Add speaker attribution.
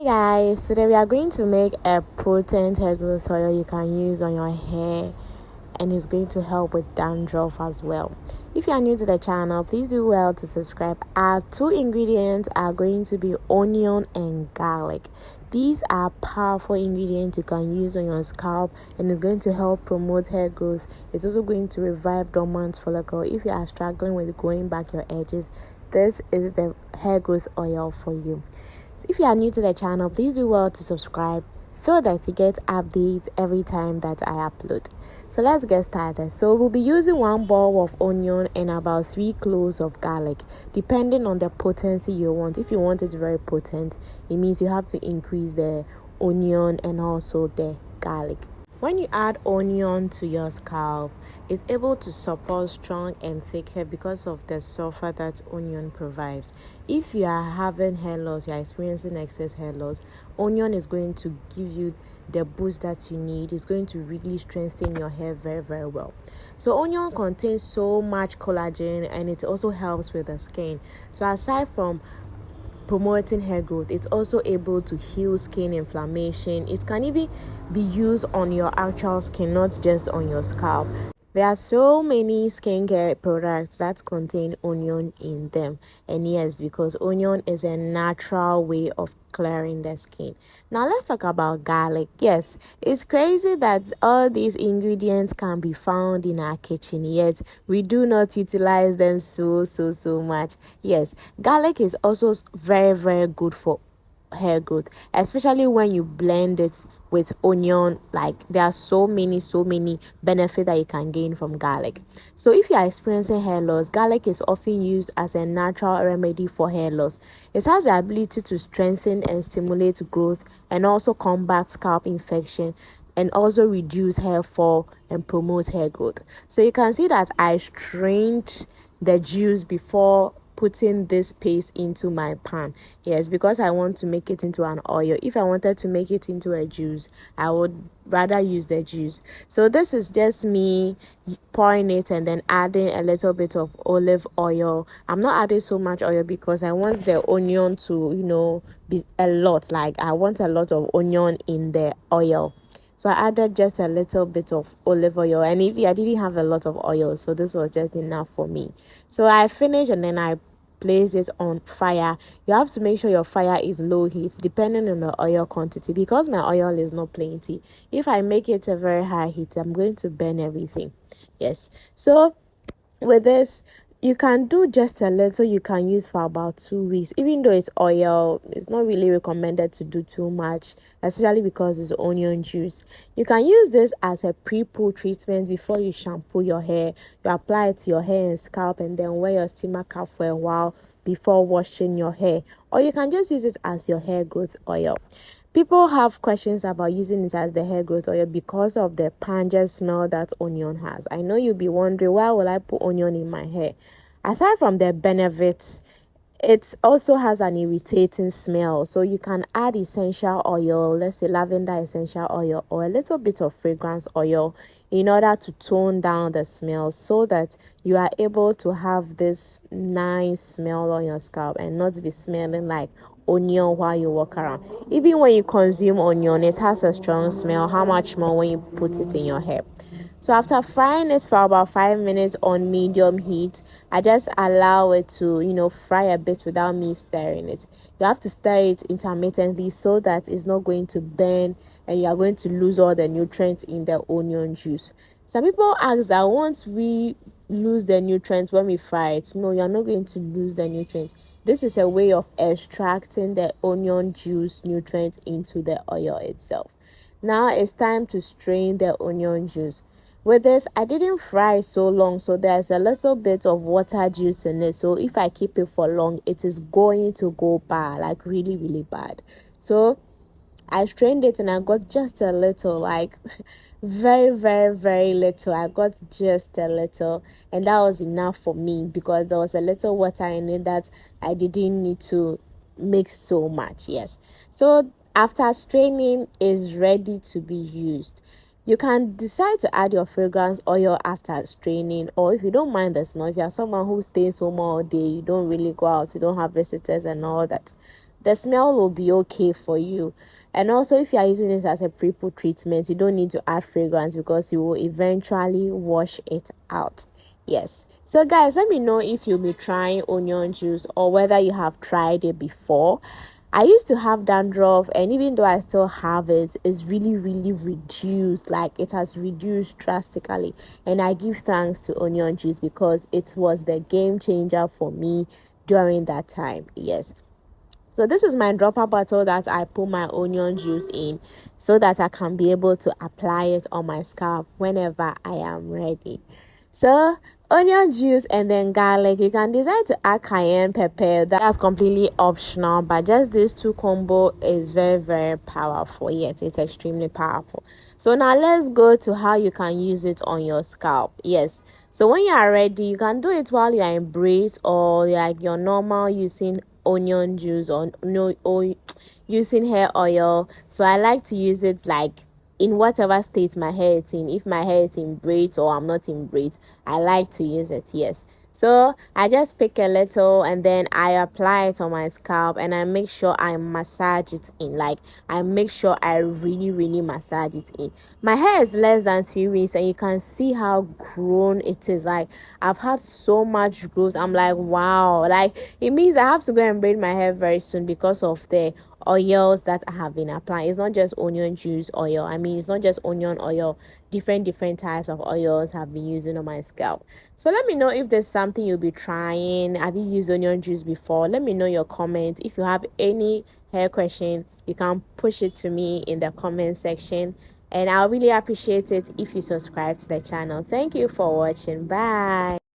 Speaker 1: Hey guys, today we are going to make a potent hair growth oil you can use on your hair, and it's going to help with dandruff as well. If you are new to the channel, please do well to subscribe. Our two ingredients are going to be onion and garlic. These are powerful ingredients you can use on your scalp, and it's going to help promote hair growth. It's also going to revive dormant follicle. If you are struggling with growing back your edges, this is the hair growth oil for you. So if you are new to the channel, please do well to subscribe so that you get updates every time that I upload. So let's get started. So we'll be using 1 ball of onion and about 3 cloves of garlic, depending on the potency you want. If you want it very potent, it means you have to increase the onion and also the garlic. When you add onion to your scalp, it's able to support strong and thick hair because of the sulfur that onion provides. If you are having hair loss, you are experiencing excess hair loss, onion is going to give you the boost that you need. It's going to really strengthen your hair very, very well. So onion contains so much collagen, and it also helps with the skin. So aside from promoting hair growth, it's also able to heal skin inflammation. It can even be used on your actual skin, not just on your scalp. There are so many skincare products that contain onion in them, and yes, because onion is a natural way of clearing the skin. Now let's talk about garlic. Yes, it's crazy that all these ingredients can be found in our kitchen, yet we do not utilize them so much. Yes, garlic is also very, very good for hair growth, especially when you blend it with onion. Like, there are so many benefits that you can gain from garlic. So if you are experiencing hair loss, garlic is often used as a natural remedy for hair loss. It has the ability to strengthen and stimulate growth, and also combat scalp infection, and also reduce hair fall and promote hair growth. So you can see that I strained the juice before putting this paste into my pan. Yes, because I want to make it into an oil. If I wanted to make it into a juice, I would rather use the juice. So this is just me pouring it and then adding a little bit of olive oil. I'm not adding so much oil because I want the onion to be a lot. Like, I want a lot of onion in the oil. So I added just a little bit of olive oil, and I didn't have a lot of oil, so this was just enough for me. So I finished, and then I place it on fire. You have to make sure your fire is low heat depending on the oil quantity, because my oil is not plenty. If I make it a very high heat, I'm going to burn everything. Yes, so with this, you can do just a little. You can use for about 2 weeks. Even though it's oil, it's not really recommended to do too much, especially because it's onion juice. You can use this as a pre-poo treatment before you shampoo your hair. You apply it to your hair and scalp, and then wear your steamer cap for a while before washing your hair. Or you can just use it as your hair growth oil. People have questions about using it as the hair growth oil because of the pungent smell that onion has. I know you'll be wondering, why will I put onion in my hair? Aside from the benefits, it also has an irritating smell. So you can add essential oil, let's say lavender essential oil, or a little bit of fragrance oil, in order to tone down the smell, so that you are able to have this nice smell on your scalp and not be smelling like onion while you walk around. Even when you consume onion, it has a strong smell. How much more when you put it in your hair? So after frying it for about 5 minutes on medium heat, I just allow it to fry a bit without me stirring it. You have to stir it intermittently so that it's not going to burn and you are going to lose all the nutrients in the onion juice. Some people ask that, once we lose the nutrients when we fry it? No, you're not going to lose the nutrients. This is a way of extracting the onion juice nutrients into the oil itself. Now it's time to strain the onion juice. With this, I didn't fry it so long, so there's a little bit of water juice in it. So if I keep it for long, it is going to go bad, like really bad. So I strained it and I got just a little, like very little. I got just a little, and that was enough for me because there was a little water in it that I didn't need to mix so much. Yes. So after straining, is ready to be used. You can decide to add your fragrance oil after straining, or if you don't mind the smell, if you are someone who stays home all day, you don't really go out, you don't have visitors and all that, the smell will be okay for you. And also, if you are using it as a pre-put treatment, you don't need to add fragrance because you will eventually wash it out. Yes. So guys, let me know if you'll be trying onion juice or whether you have tried it before. I used to have dandruff, and even though I still have it, it's really, really reduced. Like, it has reduced drastically. And I give thanks to onion juice because it was the game changer for me during that time. Yes. So this is my dropper bottle that I put my onion juice in so that I can be able to apply it on my scalp whenever I am ready. So onion juice and then garlic. You can decide to add cayenne pepper. That's completely optional, but just these two combo is very, very powerful. Yes, it's extremely powerful. So now let's go to how you can use it on your scalp. Yes. So when you are ready, you can do it while you are in braids or like your normal using onion juice or no, or using hair oil. So I like to use it like in whatever state my hair is in. If my hair is in braids or I'm not in braids, I like to use it. Yes. So I just pick a little and then I apply it on my scalp and I make sure I massage it in. Like, I make sure I really, really massage it in. My hair is less than 3 weeks and you can see how grown it is. Like, I've had so much growth. I'm like, wow. Like, it means I have to go and braid my hair very soon because of the oils that I have been applying. It's not just onion juice oil. I mean, it's not just onion oil. Different types of oils have been using on my scalp. So let me know if there's something you'll be trying. Have you used onion juice before? Let me know your comment. If you have any hair question, you can push it to me in the comment section, and I'll really appreciate it if you subscribe to the channel. Thank you for watching. Bye.